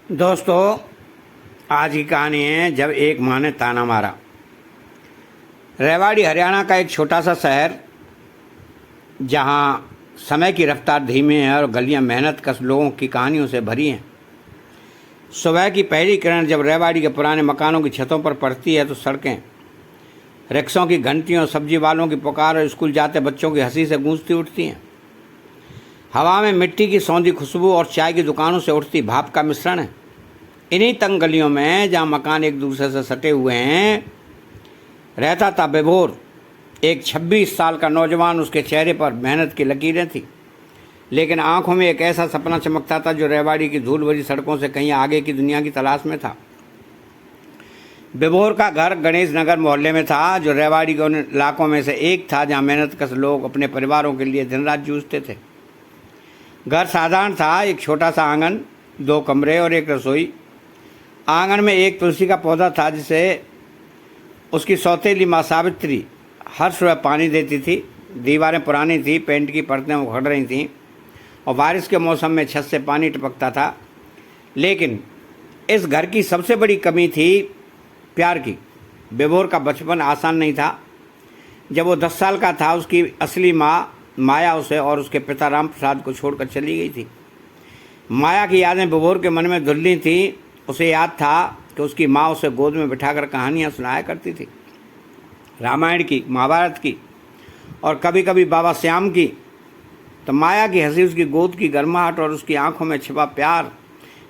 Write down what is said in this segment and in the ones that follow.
दोस्तों, आज की कहानी है जब एक माँ ने ताना मारा। रेवाड़ी हरियाणा का एक छोटा सा शहर, जहाँ समय की रफ्तार धीमी है और गलियाँ मेहनत कश लोगों की कहानियों से भरी हैं। सुबह की पहली किरण जब रेवाड़ी के पुराने मकानों की छतों पर पड़ती है तो सड़कें रिक्शों की घंटियों, सब्जी वालों की पुकार और स्कूल जाते बच्चों की हंसी से गूंजती उठती हैं। हवा में मिट्टी की सौंधी खुशबू और चाय की दुकानों से उठती भाप का मिश्रण है। इन्हीं तंग गलियों में, जहाँ मकान एक दूसरे से सटे हुए हैं, रहता था विभोर, एक 26 साल का नौजवान। उसके चेहरे पर मेहनत की लकीरें थी, लेकिन आंखों में एक ऐसा सपना चमकता था जो रेवाड़ी की धूल भरी सड़कों से कहीं आगे की दुनिया की तलाश में था। विभोर का घर गणेश नगर मोहल्ले में था, जो रेवाड़ी के उन इलाकों में से एक था जहाँ मेहनतकश लोग अपने परिवारों के लिए दिन रात जूझते थे। घर साधारण था, एक छोटा सा आंगन, 2 कमरे और एक रसोई। आंगन में एक तुलसी का पौधा था जिसे उसकी सौतेली माँ सावित्री हर सुबह पानी देती थी। दीवारें पुरानी थी, पेंट की परतें उखड़ रही थीं और बारिश के मौसम में छत से पानी टपकता था। लेकिन इस घर की सबसे बड़ी कमी थी प्यार की। विभोर का बचपन आसान नहीं था। जब वो 10 साल का था, उसकी असली माँ माया उसे और उसके पिता राम प्रसाद को छोड़कर चली गई थी। माया की यादें विभोर के मन में धुल्ली थीं। उसे याद था कि उसकी माँ उसे गोद में बिठाकर कहानियाँ सुनाया करती थी, रामायण की, महाभारत की और कभी कभी बाबा श्याम की। तो माया की हंसी, उसकी गोद की गर्माहट और उसकी आंखों में छिपा प्यार,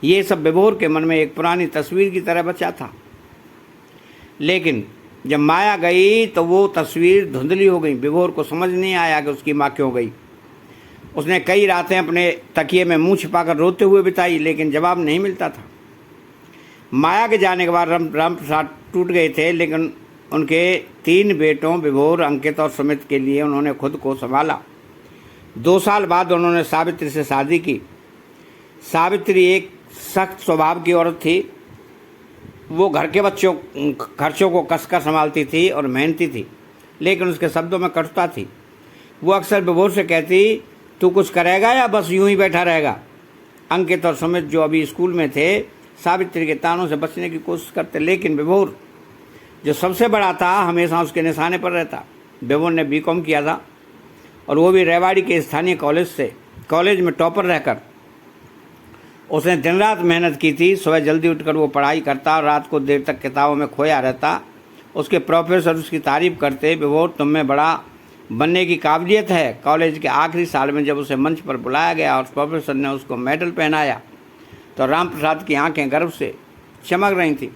ये सब विभोर के मन में एक पुरानी तस्वीर की तरह बचा था। लेकिन जब माया गई तो वो तस्वीर धुंधली हो गई। विभोर को समझ नहीं आया कि उसकी माँ क्यों गई। उसने कई रातें अपने तकिए में मुंह छिपाकर रोते हुए बिताई, लेकिन जवाब नहीं मिलता था। माया के जाने के बाद राम प्रसाद टूट गए थे, लेकिन उनके 3 बेटों विभोर, अंकित और सुमित के लिए उन्होंने खुद को संभाला। 2 साल बाद उन्होंने सावित्री से शादी की। सावित्री एक सख्त स्वभाव की औरत थी। वो घर के खर्चों को कसकर संभालती थी और मेहनती थी, लेकिन उसके शब्दों में कटुता थी। वो अक्सर विभोर से कहती, तू कुछ करेगा या बस यूं ही बैठा रहेगा। अंकित और सुमित, जो अभी स्कूल में थे, सावित्री के तानों से बचने की कोशिश करते, लेकिन विभोर, जो सबसे बड़ा था, हमेशा उसके निशाने पर रहता। विभोर ने बीकॉम किया था और वो भी रेवाड़ी के स्थानीय कॉलेज में टॉपर रहकर। उसने दिन रात मेहनत की थी। सुबह जल्दी उठकर वो पढ़ाई करता और रात को देर तक किताबों में खोया रहता। उसके प्रोफेसर उसकी तारीफ करते, विभोर, तुम में बड़ा बनने की काबिलियत है। कॉलेज के आखिरी साल में जब उसे मंच पर बुलाया गया और प्रोफेसर ने उसको मेडल पहनाया तो राम प्रसाद की आंखें गर्व से चमक रही थी।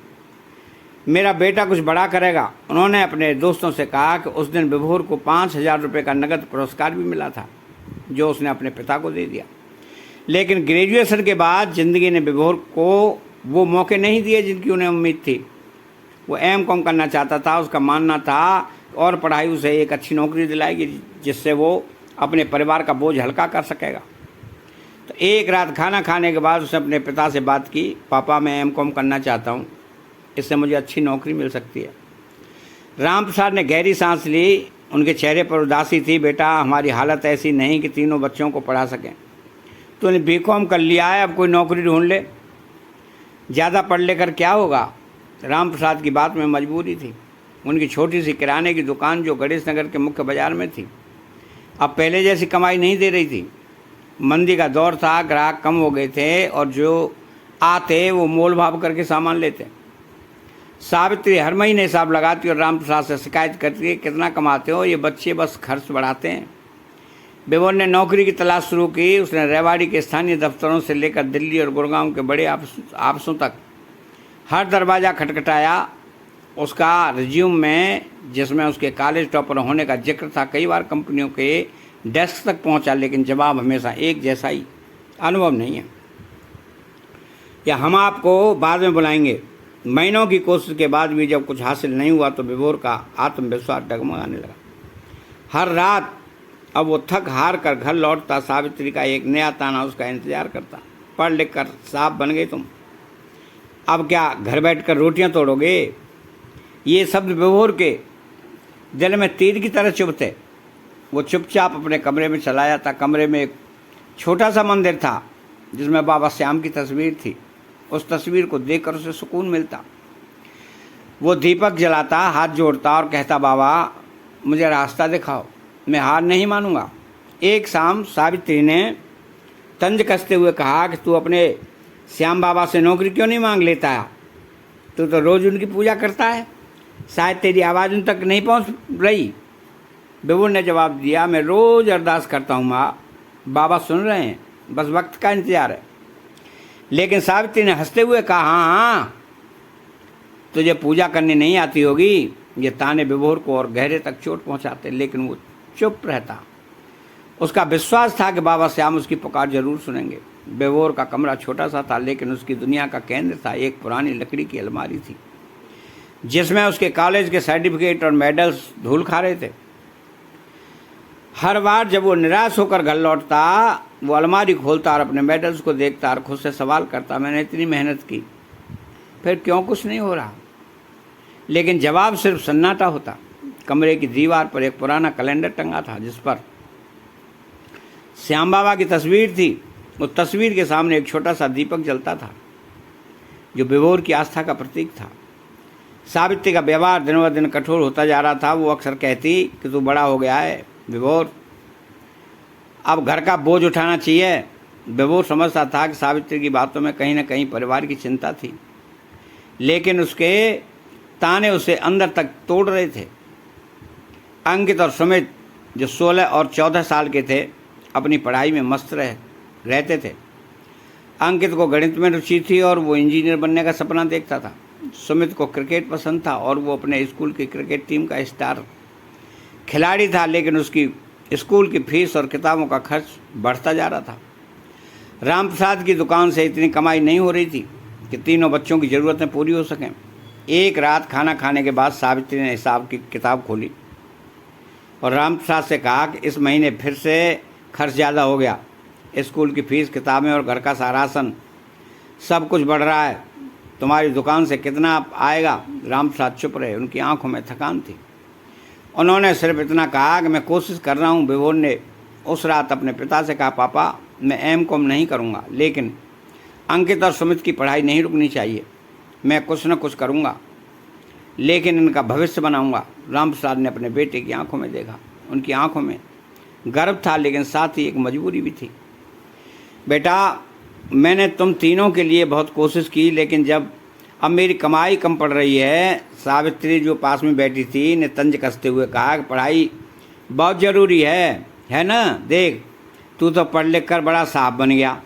मेरा बेटा कुछ बड़ा करेगा, उन्होंने अपने दोस्तों से कहा। कि उस दिन विभोर को 5,000 रुपये का नगद पुरस्कार भी मिला था, जो उसने अपने पिता को दे दिया। लेकिन ग्रेजुएशन के बाद ज़िंदगी ने विभोर को वो मौके नहीं दिए जिनकी उन्हें उम्मीद थी। वो M.Com करना चाहता था। उसका मानना था और पढ़ाई उसे एक अच्छी नौकरी दिलाएगी, जिससे वो अपने परिवार का बोझ हल्का कर सकेगा। तो एक रात खाना खाने के बाद उसने अपने पिता से बात की, पापा, मैं M.Com करना चाहता हूँ, इससे मुझे अच्छी नौकरी मिल सकती है। राम प्रसाद ने गहरी सांस ली। उनके चेहरे पर उदासी थी। बेटा, हमारी हालत ऐसी नहीं कि तीनों बच्चों को पढ़ा सकें। तूने B.Com कर लिया है, अब कोई नौकरी ढूंढ ले। ज़्यादा पढ़ लेकर क्या होगा। राम प्रसाद की बात में मजबूरी थी। उनकी छोटी सी किराने की दुकान, जो गणेश नगर के मुख्य बाजार में थी, अब पहले जैसी कमाई नहीं दे रही थी। मंदी का दौर था, ग्राहक कम हो गए थे और जो आते वो मोल भाव करके सामान लेते। सावित्री हर महीने हिसाब लगाती और राम प्रसाद से शिकायत करती है, कितना कमाते हो, ये बच्चे बस खर्च बढ़ाते हैं। विभोर ने नौकरी की तलाश शुरू की। उसने रेवाड़ी के स्थानीय दफ्तरों से लेकर दिल्ली और गुड़गांव के बड़े ऑफिसों तक हर दरवाज़ा खटखटाया। उसका रिज्यूम में, जिसमें उसके कॉलेज टॉपर होने का जिक्र था, कई बार कंपनियों के डेस्क तक पहुंचा, लेकिन जवाब हमेशा एक जैसा ही, अनुभव नहीं है, या हम आपको बाद में बुलाएंगे। महीनों की कोशिश के बाद भी जब कुछ हासिल नहीं हुआ तो विभोर का आत्मविश्वास डगमगाने लगा। हर रात अब वो थक हार कर घर लौटता। सावित्री का एक नया ताना उसका इंतजार करता, पढ़ लिख कर साहब बन गए तुम, अब क्या घर बैठकर रोटियां तोड़ोगे। ये शब्द विभोर के दिल में तीर की तरह चुभते। वो चुपचाप अपने कमरे में चला जाता। कमरे में एक छोटा सा मंदिर था जिसमें बाबा श्याम की तस्वीर थी। उस तस्वीर को देखकर उसे सुकून मिलता। वो दीपक जलाता, हाथ जोड़ता और कहता, बाबा मुझे रास्ता दिखाओ, मैं हार नहीं मानूंगा। एक शाम सावित्री ने तंज कसते हुए कहा कि तू अपने श्याम बाबा से नौकरी क्यों नहीं मांग लेता है? तू तो रोज़ उनकी पूजा करता है, शायद तेरी आवाज़ उन तक नहीं पहुंच रही। विभोर ने जवाब दिया, मैं रोज़ अरदास करता हूँ माँ, बाबा सुन रहे हैं, बस वक्त का इंतजार है। लेकिन सावित्री ने हंसते हुए कहा, हाँ, तुझे पूजा करनी नहीं आती होगी। ये ताने विभोर को और गहरे तक चोट पहुंचाते, लेकिन वो चुप रहता। उसका विश्वास था कि बाबा श्याम उसकी पुकार जरूर सुनेंगे। विभोर का कमरा छोटा सा था, लेकिन उसकी दुनिया का केंद्र था एक पुरानी लकड़ी की अलमारी थी, जिसमें उसके कॉलेज के सर्टिफिकेट और मेडल्स धूल खा रहे थे। हर बार जब वो निराश होकर घर लौटता, वो अलमारी खोलता और अपने मेडल्स को देखता और खुद से सवाल करता, मैंने इतनी मेहनत की, फिर क्यों कुछ नहीं हो रहा? लेकिन जवाब सिर्फ सन्नाटा होता। कमरे की दीवार पर एक पुराना कैलेंडर टंगा था, जिस पर श्याम बाबा की तस्वीर थी। उस तस्वीर के सामने एक छोटा सा दीपक जलता था, जो विभोर की आस्था का प्रतीक था। सावित्री का व्यवहार दिन ब दिन कठोर होता जा रहा था। वो अक्सर कहती कि तू बड़ा हो गया है विभोर, अब घर का बोझ उठाना चाहिए। विभोर समझता था कि सावित्री की बातों में कहीं न कहीं परिवार की चिंता थी, लेकिन उसके ताने उसे अंदर तक तोड़ रहे थे। अंकित और सुमित, जो 16 और 14 साल के थे, अपनी पढ़ाई में मस्त रहते थे। अंकित को गणित में रुचि थी और वो इंजीनियर बनने का सपना देखता था। सुमित को क्रिकेट पसंद था और वो अपने स्कूल की क्रिकेट टीम का स्टार खिलाड़ी था, लेकिन उसकी स्कूल की फीस और किताबों का खर्च बढ़ता जा रहा था। रामप्रसाद की दुकान से इतनी कमाई नहीं हो रही थी कि तीनों बच्चों की ज़रूरतें पूरी हो सकें। एक रात खाना खाने के बाद सावित्री ने हिसाब की किताब खोली और रामप्रसाद से कहा कि इस महीने फिर से खर्च ज़्यादा हो गया। स्कूल की फीस, किताबें और घर का राशन, सब कुछ बढ़ रहा है। तुम्हारी दुकान से कितना आएगा? रामप्रसाद चुप रहे, उनकी आंखों में थकान थी। उन्होंने सिर्फ इतना कहा कि मैं कोशिश कर रहा हूँ। विभोर ने उस रात अपने पिता से कहा, पापा मैं एम.कॉम नहीं करूँगा, लेकिन अंकित और सुमित की पढ़ाई नहीं रुकनी चाहिए। मैं कुछ न कुछ करूँगा, लेकिन इनका भविष्य बनाऊँगा। रामप्रसाद ने अपने बेटे की आंखों में देखा। उनकी आंखों में गर्व था, लेकिन साथ ही एक मजबूरी भी थी। बेटा, मैंने तुम तीनों के लिए बहुत कोशिश की, लेकिन जब अब मेरी कमाई कम पड़ रही है। सावित्री, जो पास में बैठी थी, ने तंज कसते हुए कहा कि पढ़ाई बहुत ज़रूरी है ना? देख, तू तो पढ़ लिख कर बड़ा साहब बन गया।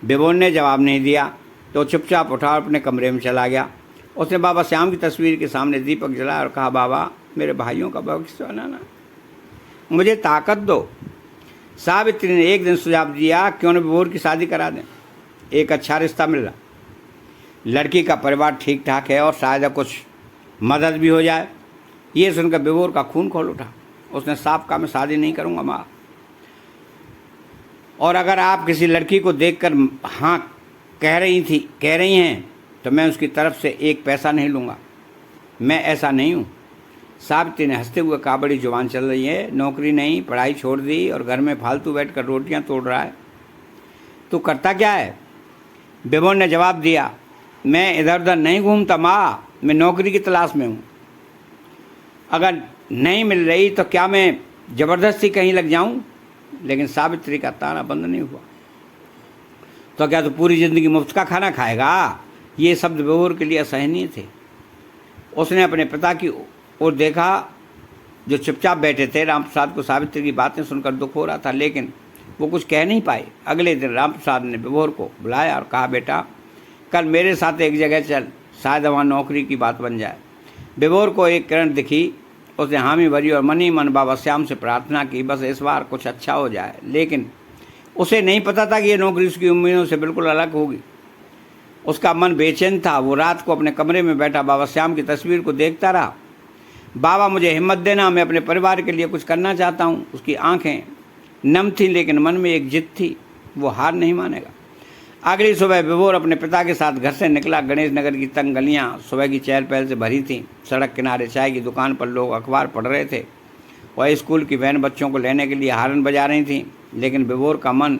विभोर ने जवाब नहीं दिया, तो चुपचाप उठा और अपने कमरे में चला गया। उसने बाबा श्याम की तस्वीर के सामने दीपक जलाया और कहा, बाबा मेरे भाइयों का भविष्य बनाना, मुझे ताकत दो। सावित्री ने एक दिन सुझाव दिया, क्यों न विभोर की शादी करा दें, एक अच्छा रिश्ता मिल रहा, लड़की का परिवार ठीक ठाक है और शायद कुछ मदद भी हो जाए। ये सुनकर विभोर का खून खोल उठा। उसने साफ कहा, मैं शादी नहीं करूँगा माँ, और अगर आप किसी लड़की को देखकर हाँ कह रही हैं तो मैं उसकी तरफ से एक पैसा नहीं लूँगा। मैं ऐसा नहीं हूँ। सावित्री ने हंसते हुए कहा, बड़ी जुबान चल रही है, नौकरी नहीं, पढ़ाई छोड़ दी और घर में फालतू बैठकर रोटियां तोड़ रहा है। तू करता क्या है? विभोर ने जवाब दिया, मैं इधर उधर नहीं घूमता माँ, मैं नौकरी की तलाश में हूँ। अगर नहीं मिल रही तो क्या मैं ज़बरदस्ती कहीं लग जाऊँ? लेकिन सावित्री का ताना बंद नहीं हुआ। तो क्या तू पूरी ज़िंदगी मुफ्त का खाना खाएगा? ये शब्द विभोर के लिए असहनीय थे। उसने अपने पिता की ओर देखा, जो चुपचाप बैठे थे। रामप्रसाद को सावित्री की बातें सुनकर दुख हो रहा था, लेकिन वो कुछ कह नहीं पाए। अगले दिन रामप्रसाद ने विभोर को बुलाया और कहा, बेटा कल मेरे साथ एक जगह चल, शायद वहाँ नौकरी की बात बन जाए। विभोर को एक किरण दिखी। उसने हामी भरी और मन ही मन बाबा श्याम से प्रार्थना की, बस इस बार कुछ अच्छा हो जाए। लेकिन उसे नहीं पता था कि ये नौकरी उसकी उम्मीदों से बिल्कुल अलग होगी। उसका मन बेचैन था। वो रात को अपने कमरे में बैठा बाबा श्याम की तस्वीर को देखता रहा। बाबा मुझे हिम्मत देना, मैं अपने परिवार के लिए कुछ करना चाहता हूँ। उसकी आंखें नम थीं, लेकिन मन में एक जिद थी, वो हार नहीं मानेगा। अगली सुबह विभोर अपने पिता के साथ घर से निकला। गणेश नगर की तंग गलियाँ सुबह की चहल पहल से भरी थीं। सड़क किनारे चाय की दुकान पर लोग अखबार पढ़ रहे थे और स्कूल की वैन बच्चों को लेने के लिए हारन बजा रही थी। लेकिन विभोर का मन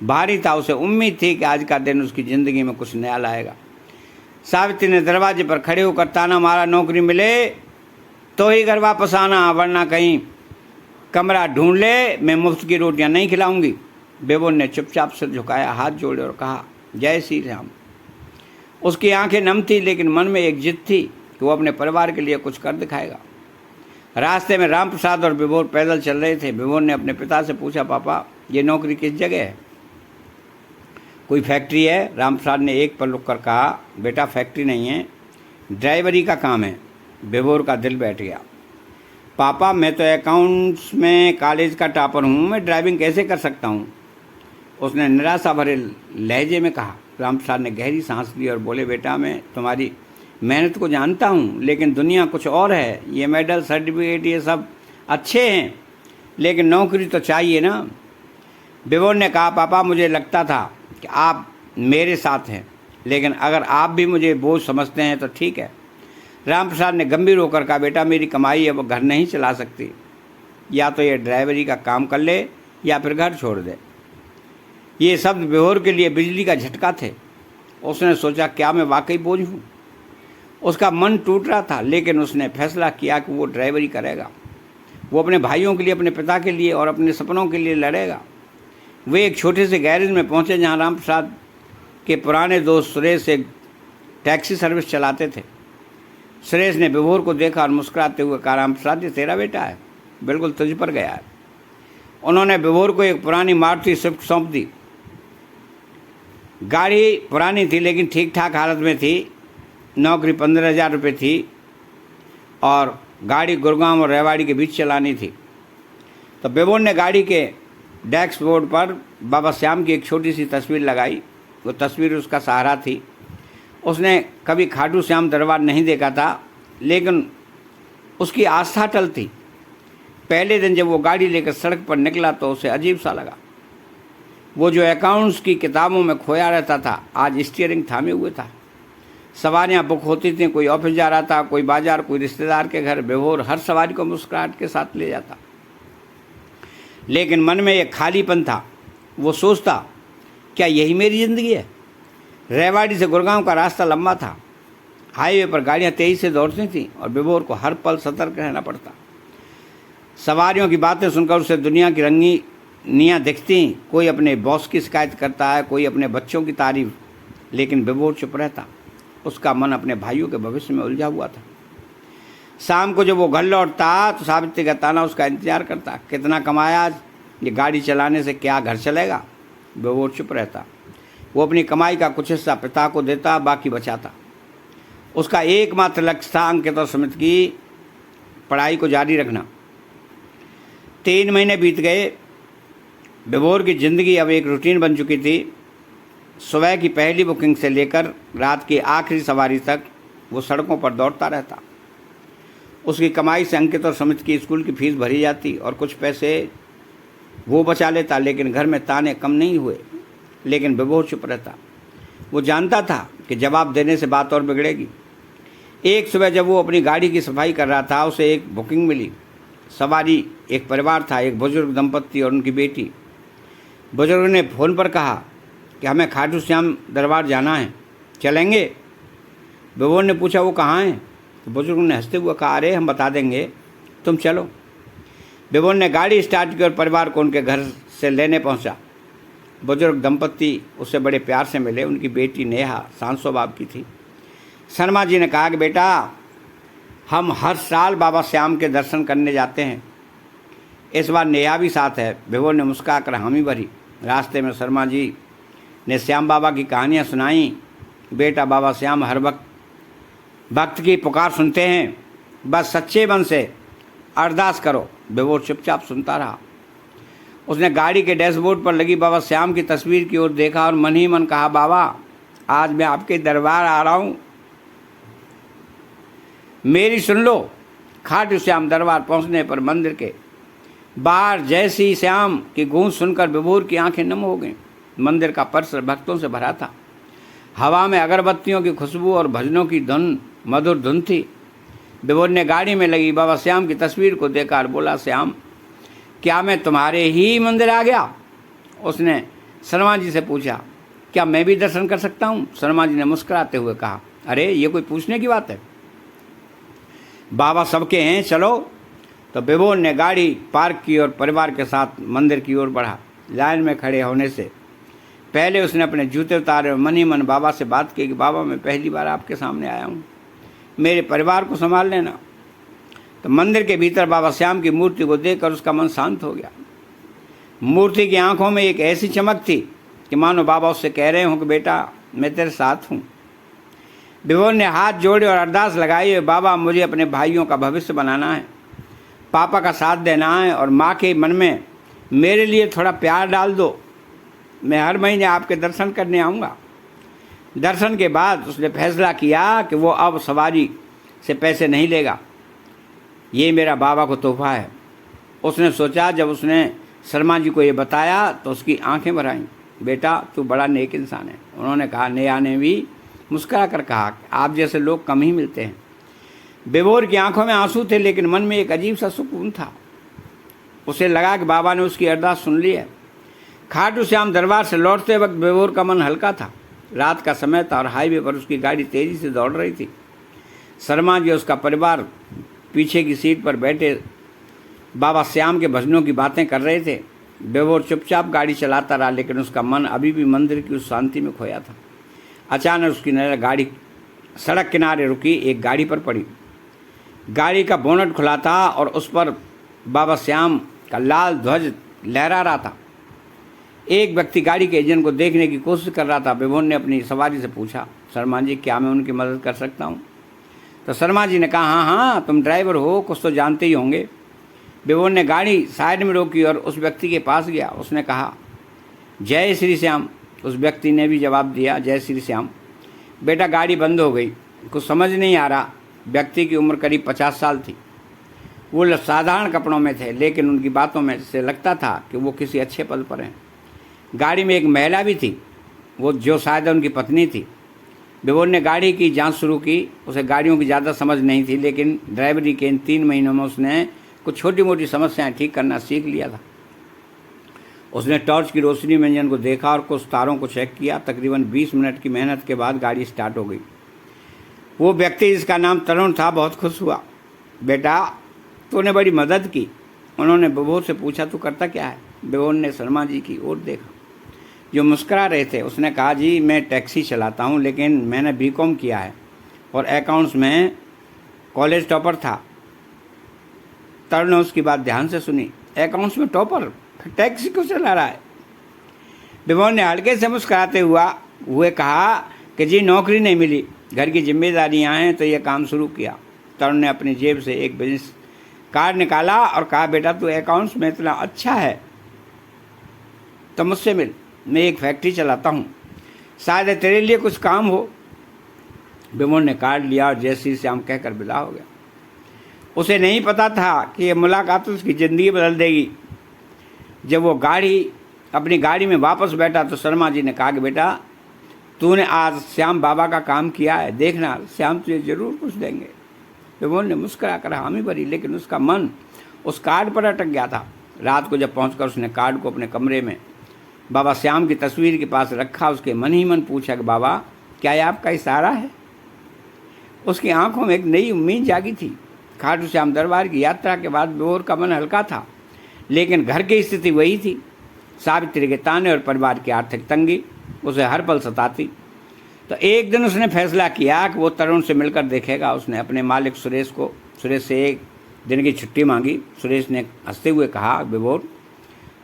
भारी था। उसे उम्मीद थी कि आज का दिन उसकी ज़िंदगी में कुछ नया लाएगा। सावित्री ने दरवाजे पर खड़े होकर ताना मारा, नौकरी मिले तो ही घर वापस आना, वरना कहीं कमरा ढूंढ ले, मैं मुफ्त की रोटियां नहीं खिलाऊंगी। बेबो ने चुपचाप सिर झुकाया, हाथ जोड़े और कहा, जय श्री राम। उसकी आंखें नम थी, लेकिन मन में एक जिद थी कि वो अपने परिवार के लिए कुछ कर दिखाएगा। रास्ते में राम प्रसाद और विभोर पैदल चल रहे थे। विभोर ने अपने पिता से पूछा, पापा ये नौकरी किस जगह है? कोई फैक्ट्री है? राम प्रसाद ने एक पल रुक कर कहा, बेटा फैक्ट्री नहीं है, ड्राइवरी का काम है। विभोर का दिल बैठ गया। पापा मैं तो अकाउंट्स में कॉलेज का टॉपर हूँ, मैं ड्राइविंग कैसे कर सकता हूँ? उसने निराशा भरे लहजे में कहा। राम प्रसाद ने गहरी सांस ली और बोले, बेटा मैं तुम्हारी मेहनत को जानता हूँ, लेकिन दुनिया कुछ और है। ये मेडल सर्टिफिकेट ये सब अच्छे हैं, लेकिन नौकरी तो चाहिए ना। विभोर ने कहा, पापा मुझे लगता था कि आप मेरे साथ हैं, लेकिन अगर आप भी मुझे बोझ समझते हैं तो ठीक है। राम प्रसाद ने गंभीर होकर कहा, बेटा मेरी कमाई है वो घर नहीं चला सकती, या तो ये ड्राइवरी का काम कर ले या फिर घर छोड़ दे। ये शब्द विभोर के लिए बिजली का झटका थे। उसने सोचा, क्या मैं वाकई बोझ हूँ? उसका मन टूट रहा था, लेकिन उसने फैसला किया कि वो ड्राइवरी करेगा। वो अपने भाइयों के लिए, अपने पिता के लिए और अपने सपनों के लिए लड़ेगा। वे एक छोटे से गैरेज में पहुंचे जहां राम प्रसाद के पुराने दोस्त सुरेश एक टैक्सी सर्विस चलाते थे। सुरेश ने विभोर को देखा और मुस्कुराते हुए कहा, राम प्रसाद ये तेरा बेटा है, बिल्कुल तुझ पर गया है। उन्होंने विभोर को एक पुरानी मारुति स्विफ्ट सौंप दी। गाड़ी पुरानी थी लेकिन ठीक ठाक हालत में थी। नौकरी 15,000 रुपये थी और गाड़ी गुड़गांव और रेवाड़ी के बीच चलानी थी। तो विभोर ने गाड़ी के डैशबोर्ड पर बाबा श्याम की एक छोटी सी तस्वीर लगाई। वो तस्वीर उसका सहारा थी। उसने कभी खाटू श्याम दरबार नहीं देखा था, लेकिन उसकी आस्था अटल थी। पहले दिन जब वो गाड़ी लेकर सड़क पर निकला तो उसे अजीब सा लगा। वो जो अकाउंट्स की किताबों में खोया रहता था, आज स्टीयरिंग थामे हुए था। सवारियां बुक होती थीं, कोई ऑफिस जा रहा था, कोई बाजार, कोई रिश्तेदार के घर। विभोर हर सवारी को मुस्कुराहट के साथ ले जाता, लेकिन मन में एक खालीपन था। वो सोचता, क्या यही मेरी ज़िंदगी है? रेवाड़ी से गुड़गांव का रास्ता लंबा था। हाईवे पर गाड़ियां तेजी से दौड़ती थीं और विभोर को हर पल सतर्क रहना पड़ता। सवारियों की बातें सुनकर उसे दुनिया की रंगीनियाँ दिखती। कोई अपने बॉस की शिकायत करता है, कोई अपने बच्चों की तारीफ, लेकिन विभोर चुप रहता। उसका मन अपने भाइयों के भविष्य में उलझा हुआ था। शाम को जब वो घर लौटता तो सावित्री का ताना उसका इंतजार करता, कितना कमाया आज? ये गाड़ी चलाने से क्या घर चलेगा? विभोर चुप रहता। वो अपनी कमाई का कुछ हिस्सा पिता को देता, बाकी बचाता। उसका एकमात्र लक्ष्य था अंकित और सुमित की पढ़ाई को जारी रखना। 3 महीने बीत गए। विभोर की ज़िंदगी अब एक रूटीन बन चुकी थी। सुबह की पहली बुकिंग से लेकर रात की आखिरी सवारी तक वो सड़कों पर दौड़ता रहता। उसकी कमाई से अंकित और सुमित की स्कूल की फीस भरी जाती और कुछ पैसे वो बचा लेता, लेकिन घर में ताने कम नहीं हुए। लेकिन विभोर चुप रहता। वो जानता था कि जवाब देने से बात और बिगड़ेगी। एक सुबह जब वो अपनी गाड़ी की सफाई कर रहा था, उसे एक बुकिंग मिली। सवारी एक परिवार था, एक बुजुर्ग दंपत्ति और उनकी बेटी। बुजुर्ग ने फ़ोन पर कहा कि हमें खाटू श्याम दरबार जाना है, चलेंगे? विभोर ने पूछा, वो कहाँ हैं? तो बुजुर्ग ने हंसते हुए कहा, अरे हम बता देंगे, तुम चलो। विभोर ने गाड़ी स्टार्ट की और परिवार को उनके घर से लेने पहुंचा। बुजुर्ग दंपत्ति उससे बड़े प्यार से मिले। उनकी बेटी नेहा शांत स्वभाव की थी। शर्मा जी ने कहा कि बेटा, हम हर साल बाबा श्याम के दर्शन करने जाते हैं, इस बार नेहा भी साथ है। विभोर ने मुस्कुराकर हामी भरी। रास्ते में शर्मा जी ने श्याम बाबा की कहानियाँ सुनाई। बेटा, बाबा श्याम हर वक्त भक्त की पुकार सुनते हैं, बस सच्चे मन से अरदास करो। विभोर चुपचाप सुनता रहा। उसने गाड़ी के डैशबोर्ड पर लगी बाबा श्याम की तस्वीर की ओर देखा और मन ही मन कहा, बाबा आज मैं आपके दरबार आ रहा हूँ, मेरी सुन लो। खाटू श्याम दरबार पहुँचने पर मंदिर के बाहर जय श्री श्याम की गूंज सुनकर विभोर की आंखें नम हो गईं। मंदिर का परिसर भक्तों से भरा था। हवा में अगरबत्तियों की खुशबू और भजनों की धुन, मधुर धुन थी। विभोर ने गाड़ी में लगी बाबा श्याम की तस्वीर को देखकर बोला, श्याम क्या मैं तुम्हारे ही मंदिर आ गया? उसने शर्मा जी से पूछा, क्या मैं भी दर्शन कर सकता हूँ? शर्मा जी ने मुस्कुराते हुए कहा, अरे ये कोई पूछने की बात है, बाबा सबके हैं, चलो। तो विभोर ने गाड़ी पार्क की और परिवार के साथ मंदिर की ओर बढ़ा। लाइन में खड़े होने से पहले उसने अपने जूते उतारे और मन ही मन बाबा से बात की कि बाबा मैं पहली बार आपके सामने आया हूँ, मेरे परिवार को संभाल लेना। तो मंदिर के भीतर बाबा श्याम की मूर्ति को देखकर उसका मन शांत हो गया। मूर्ति की आंखों में एक ऐसी चमक थी कि मानो बाबा उससे कह रहे हों कि बेटा मैं तेरे साथ हूँ। विभोर ने हाथ जोड़े और अरदास लगाई, बाबा मुझे अपने भाइयों का भविष्य बनाना है, पापा का साथ देना है और माँ के मन में मेरे लिए थोड़ा प्यार डाल दो। मैं हर महीने आपके दर्शन करने आऊँगा। दर्शन के बाद उसने फैसला किया कि वो अब सवारी से पैसे नहीं लेगा, ये मेरा बाबा को तोहफा है। उसने सोचा, जब उसने शर्मा जी को ये बताया तो उसकी आंखें भर आईं। बेटा तू बड़ा नेक इंसान है। उन्होंने कहा, नेहा ने भी मुस्कुरा कर कहा, आप जैसे लोग कम ही मिलते हैं। विभोर की आंखों में आंसू थे लेकिन मन में एक अजीब सा सुकून था। उसे लगा कि बाबा ने उसकी अरदास सुन ली है। खाटू श्याम दरबार से लौटते वक्त विभोर का मन हल्का था। रात का समय था और हाईवे पर उसकी गाड़ी तेजी से दौड़ रही थी। शर्मा जी और उसका परिवार पीछे की सीट पर बैठे बाबा श्याम के भजनों की बातें कर रहे थे। विभोर चुपचाप गाड़ी चलाता रहा लेकिन उसका मन अभी भी मंदिर की उस शांति में खोया था। अचानक उसकी नजर गाड़ी सड़क किनारे रुकी एक गाड़ी पर पड़ी। गाड़ी का बोनट खुला था और उस पर बाबा श्याम का लाल ध्वज लहरा रहा था। एक व्यक्ति गाड़ी के इंजन को देखने की कोशिश कर रहा था। विभोर ने अपनी सवारी से पूछा, शर्मा जी क्या मैं उनकी मदद कर सकता हूँ? तो शर्मा जी ने कहा, हाँ हाँ तुम ड्राइवर हो, कुछ तो जानते ही होंगे। विभोर ने गाड़ी साइड में रोकी और उस व्यक्ति के पास गया। उसने कहा, जय श्री श्याम। उस व्यक्ति ने भी जवाब दिया, जय श्री श्याम। बेटा गाड़ी बंद हो गई, कुछ समझ नहीं आ रहा। व्यक्ति की उम्र करीब 50 साल थी। वो साधारण कपड़ों में थे लेकिन उनकी बातों में से लगता था कि वो किसी अच्छे पद पर हैं। गाड़ी में एक महिला भी थी, वो जो शायद उनकी पत्नी थी। विभोर ने गाड़ी की जांच शुरू की। उसे गाड़ियों की ज़्यादा समझ नहीं थी लेकिन ड्राइवरी के इन 3 महीनों में उसने कुछ छोटी मोटी समस्याएं ठीक करना सीख लिया था। उसने टॉर्च की रोशनी में इंजन को देखा और कुछ तारों को चेक किया। तकरीबन 20 मिनट की मेहनत के बाद गाड़ी स्टार्ट हो गई। वो व्यक्ति जिसका नाम तरुण था बहुत खुश हुआ। बेटा तूने बड़ी मदद की। उन्होंने विभोर से पूछा, तू करता क्या है? विभोर ने शर्मा जी की ओर देखा जो मुस्करा रहे थे। उसने कहा, जी मैं टैक्सी चलाता हूँ लेकिन मैंने बीकॉम किया है और अकाउंट्स में कॉलेज टॉपर था। तरुण ने उसकी बात ध्यान से सुनी। अकाउंट्स में टॉपर, टैक्सी क्यों चला रहा है? विभोर ने हल्के से मुस्कुराते हुए कहा कि जी नौकरी नहीं मिली, घर की जिम्मेदारियां हैं तो ये काम शुरू किया। तरुण ने अपनी जेब से एक बिजनेस कार्ड निकाला और कहा, बेटा तू अकाउंट्स में इतना अच्छा है तो मुझसे मिल, मैं एक फैक्ट्री चलाता हूँ, शायद तेरे लिए कुछ काम हो। विभोर ने कार्ड लिया और जय श्री श्याम कहकर विदा हो गया। उसे नहीं पता था कि यह मुलाकात उसकी ज़िंदगी बदल देगी। जब वो अपनी गाड़ी में वापस बैठा तो शर्मा जी ने कहा कि बेटा तूने आज श्याम बाबा का काम किया है, देखना श्याम तुझे जरूर कुछ देंगे। विभोर ने मुस्कुरा कर हामी भरी लेकिन उसका मन उस कार्ड पर अटक गया था। रात को जब पहुंचकर उसने कार्ड को अपने कमरे में बाबा श्याम की तस्वीर के पास रखा। उसके मन ही मन पूछा कि बाबा क्या यह आपका इशारा है? उसकी आंखों में एक नई उम्मीद जागी थी। खाटू श्याम दरबार की यात्रा के बाद विभोर का मन हल्का था लेकिन घर की स्थिति वही थी। सावित्री के ताने और परिवार की आर्थिक तंगी उसे हर पल सताती। तो एक दिन उसने फैसला किया कि वो तरुण से मिलकर देखेगा। उसने अपने मालिक सुरेश से एक दिन की छुट्टी मांगी। सुरेश ने हंसते हुए कहा, विभोर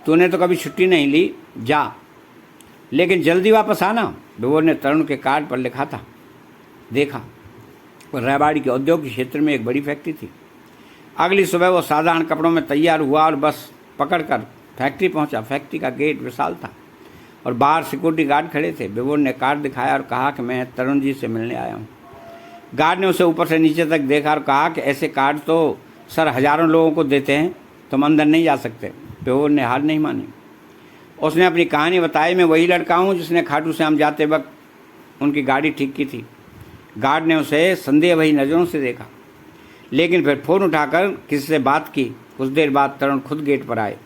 तूने तो कभी छुट्टी नहीं ली, जा लेकिन जल्दी वापस आना। विभोर ने तरुण के कार्ड पर लिखा था देखा। रेवाड़ी के औद्योगिक क्षेत्र में एक बड़ी फैक्ट्री थी। अगली सुबह वो साधारण कपड़ों में तैयार हुआ और बस पकड़कर फैक्ट्री पहुंचा। फैक्ट्री का गेट विशाल था और बाहर सिक्योरिटी गार्ड खड़े थे। विभोर ने कार्ड दिखाया और कहा कि मैं तरुण जी से मिलने आया हूँ। गार्ड ने उसे ऊपर से नीचे तक देखा और कहा कि ऐसे कार्ड तो सर हजारों लोगों को देते हैं, तुम अंदर नहीं जा सकते। विभोर ने हार नहीं मानी। उसने अपनी कहानी बताई, मैं वही लड़का हूँ जिसने खाटू श्याम जाते वक्त उनकी गाड़ी ठीक की थी। गार्ड ने उसे संदेह भरी नज़रों से देखा लेकिन फिर फ़ोन उठाकर किसी से बात की। कुछ देर बाद तरुण खुद गेट पर आए।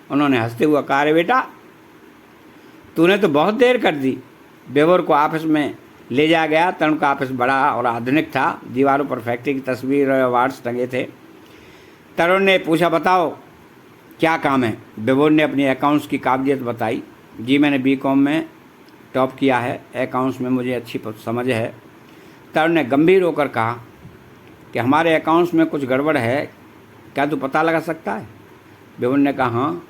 उन्होंने हंसते हुए कहा, अरे बेटा तूने तो बहुत देर कर दी। बेभोर को ऑफिस में ले जाया गया। तरुण का ऑफिस बड़ा और आधुनिक था। दीवारों पर फैक्ट्री की तस्वीर और अवार्ड्स टंगे थे। तरुण ने पूछा, बताओ क्या काम है। बेभोर ने अपनी अकाउंट्स की काबिलियत बताई। जी मैंने बीकॉम में टॉप किया है, अकाउंट्स में मुझे अच्छी समझ है। तरुण ने गंभीर होकर कहा कि हमारे अकाउंट्स में कुछ गड़बड़ है, क्या तू पता लगा सकता है। बेभोर ने कहा हाँ।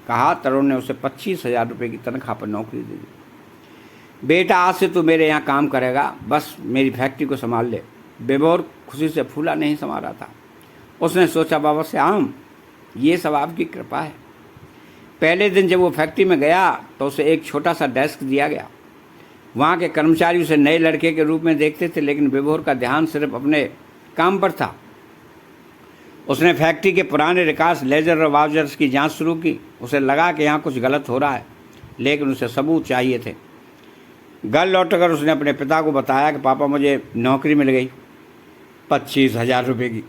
कहा तरुण ने उसे 25,000 रुपये की तनख्वाह पर नौकरी दे दी। बेटा आज से तू मेरे यहाँ काम करेगा, बस मेरी फैक्ट्री को संभाल ले। बेभोर खुशी से फूला नहीं समा रहा था। उसने सोचा, बाबा श्याम ये सब आपकी कृपा है। पहले दिन जब वो फैक्ट्री में गया तो उसे एक छोटा सा डेस्क दिया गया। वहाँ के कर्मचारी उसे नए लड़के के रूप में देखते थे, लेकिन बेभोर का ध्यान सिर्फ अपने काम पर था। उसने फैक्ट्री के पुराने रिकॉर्ड्स, लेजर और वाउचर्स की जांच शुरू की। उसे लगा कि यहाँ कुछ गलत हो रहा है, लेकिन उसे सबूत चाहिए थे। घर लौटकर उसने अपने पिता को बताया कि पापा मुझे नौकरी मिल गई 25,000 रुपये की।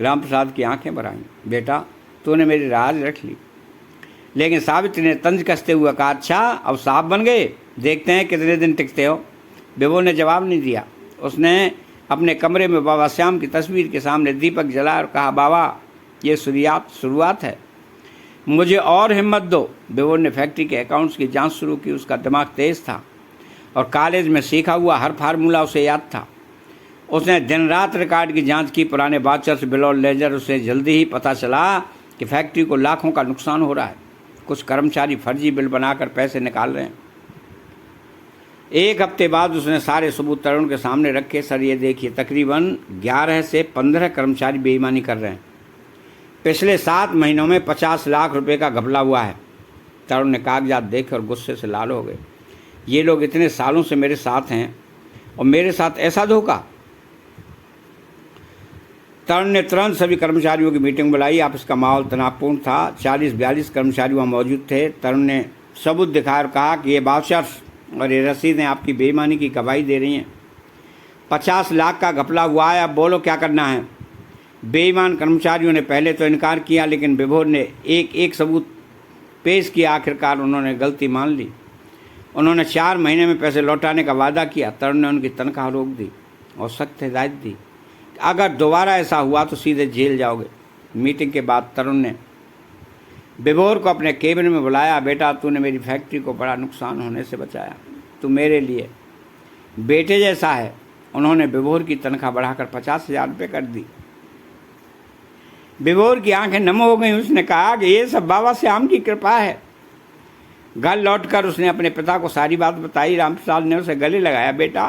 राम प्रसाद की आंखें भर आईं। बेटा तूने मेरी राज रख ली। लेकिन सावित्री ने तंज कसते हुए कहा, अच्छा अब साहब बन गए, देखते हैं कितने दिन टिकते हो। बेभोर ने जवाब नहीं दिया। उसने अपने कमरे में बाबा श्याम की तस्वीर के सामने दीपक जलाया और कहा, बाबा ये शुरुआत है, मुझे और हिम्मत दो। बेभोर ने फैक्ट्री के अकाउंट्स की जांच शुरू की। उसका दिमाग तेज था और कॉलेज में सीखा हुआ हर फार्मूला उसे याद था। उसने दिन रात रिकॉर्ड की जांच की, पुराने वाचर्स, बिल और लेजर। उसे जल्दी ही पता चला कि फैक्ट्री को लाखों का नुकसान हो रहा है। कुछ कर्मचारी फर्जी बिल बनाकर पैसे निकाल रहे हैं। एक हफ्ते बाद उसने सारे सबूत तरुण के सामने रखे। सर ये देखिए, तकरीबन 11 से 15 कर्मचारी बेईमानी कर रहे हैं। पिछले 7 महीनों में 50 लाख रुपए का घपला हुआ है। तरुण ने कागजात देखे और गुस्से से लाल हो गए। ये लोग इतने सालों से मेरे साथ हैं और मेरे साथ ऐसा धोखा। तरुण ने तुरंत सभी कर्मचारियों की मीटिंग बुलाई। ऑफिस का माहौल तनावपूर्ण था। 40-42 कर्मचारी वहाँ मौजूद थे। तरुण ने सबूत दिखाया और कहा कि ये वाउचर्स और ये रसीदें आपकी बेईमानी की गवाही दे रही हैं। 50 लाख का घपला हुआ है, अब बोलो क्या करना है। बेईमान कर्मचारियों ने पहले तो इनकार किया, लेकिन बेभोर ने एक एक सबूत पेश किया। आखिरकार उन्होंने गलती मान ली। उन्होंने 4 महीने में पैसे लौटाने का वादा किया। तरुण ने उनकी तनख्वाह रोक दी और सख्त हिदायत दी, अगर दोबारा ऐसा हुआ तो सीधे जेल जाओगे। मीटिंग के बाद तरुण ने बेभोर को अपने केबिन में बुलाया। बेटा तूने मेरी फैक्ट्री को बड़ा नुकसान होने से बचाया, तू मेरे लिए बेटे जैसा है। उन्होंने बेभोर की तनख्वाह बढ़ाकर 50,000 रुपये कर दी। बेभोर की आंखें नम हो गईं। उसने कहा कि ये सब बाबा श्याम की कृपा है। घर लौटकर उसने अपने पिता को सारी बात बताई। रामप्रसाद ने उसे गले लगाया, बेटा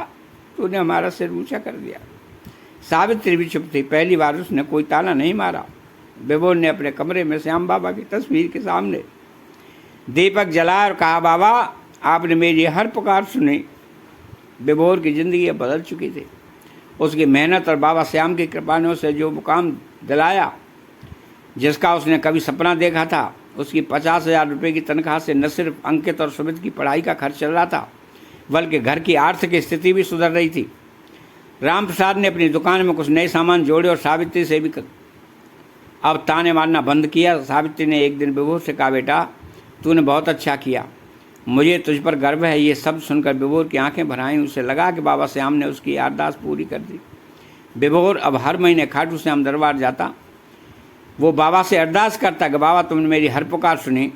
तूने हमारा सिर ऊंचा कर दिया। सावित्री भी चुप थी। पहली बार उसने कोई ताना नहीं मारा। बेभोर ने अपने कमरे में श्याम बाबा की तस्वीर के सामने दीपक जलाया और कहा, बाबा आपने मेरी हर पुकार सुनी। बेभोर की ज़िंदगी अब बदल चुकी थी। उसकी मेहनत और बाबा श्याम की कृपा ने उसे जो मुकाम दिलाया, जिसका उसने कभी सपना देखा था, उसकी 50,000 रुपये की तनख्वाह से न सिर्फ अंकित और सुमित की पढ़ाई का खर्च चल रहा था, बल्कि घर की आर्थिक स्थिति भी सुधर रही थी। रामप्रसाद ने अपनी दुकान में कुछ नए सामान जोड़े और सावित्री से भी अब ताने मारना बंद किया। सावित्री ने एक दिन बेभोर से कहा, बेटा तूने बहुत अच्छा किया, मुझे तुझ पर गर्व है। ये सब सुनकर बेभोर की आंखें भर आईं। उसे लगा कि बाबा श्याम ने उसकी अरदास पूरी कर दी। बेभोर अब हर महीने खाटू श्याम दरबार जाता। वो बाबा से अरदास करता कि बाबा तुमने मेरी हर पुकार सुनी,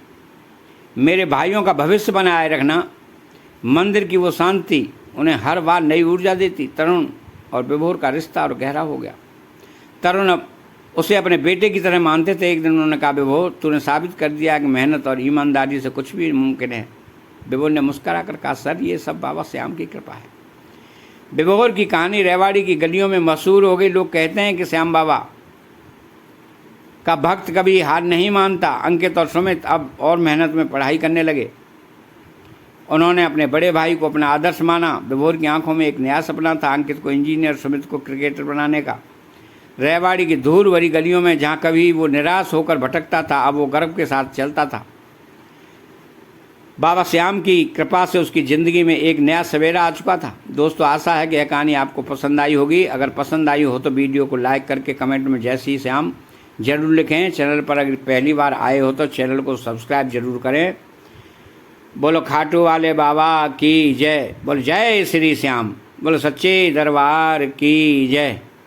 मेरे भाइयों का भविष्य बनाए रखना। मंदिर की वो शांति उन्हें हर बार नई ऊर्जा देती। तरुण और बेभोर का रिश्ता और गहरा हो गया। तरुण अब उसे अपने बेटे की तरह मानते थे। एक दिन उन्होंने कहा, बेभोर तूने साबित कर दिया कि मेहनत और ईमानदारी से कुछ भी मुमकिन है। बेभोर ने मुस्करा कर कहा, सर ये सब बाबा श्याम की कृपा है। बेभोर की कहानी रेवाड़ी की गलियों में मशहूर हो गई। लोग कहते हैं कि श्याम बाबा का भक्त कभी हार नहीं मानता। अंकित और सुमित अब और मेहनत में पढ़ाई करने लगे। उन्होंने अपने बड़े भाई को अपना आदर्श माना। बेभोर की आंखों में एक नया सपना था, अंकित को इंजीनियर, सुमित को क्रिकेटर बनाने का। रेवाड़ी की धूल भरी गलियों में जहाँ कभी वो निराश होकर भटकता था, अब वो गर्व के साथ चलता था। बाबा श्याम की कृपा से उसकी ज़िंदगी में एक नया सवेरा आ चुका था। दोस्तों आशा है कि यह कहानी आपको पसंद आई होगी। अगर पसंद आई हो तो वीडियो को लाइक करके कमेंट में जय श्री श्याम जरूर लिखें। चैनल पर अगर पहली बार आए हो तो चैनल को सब्सक्राइब जरूर करें। बोलो खाटू वाले बाबा की जय। बोलो जय श्री श्याम। बोलो सच्चे दरबार की जय।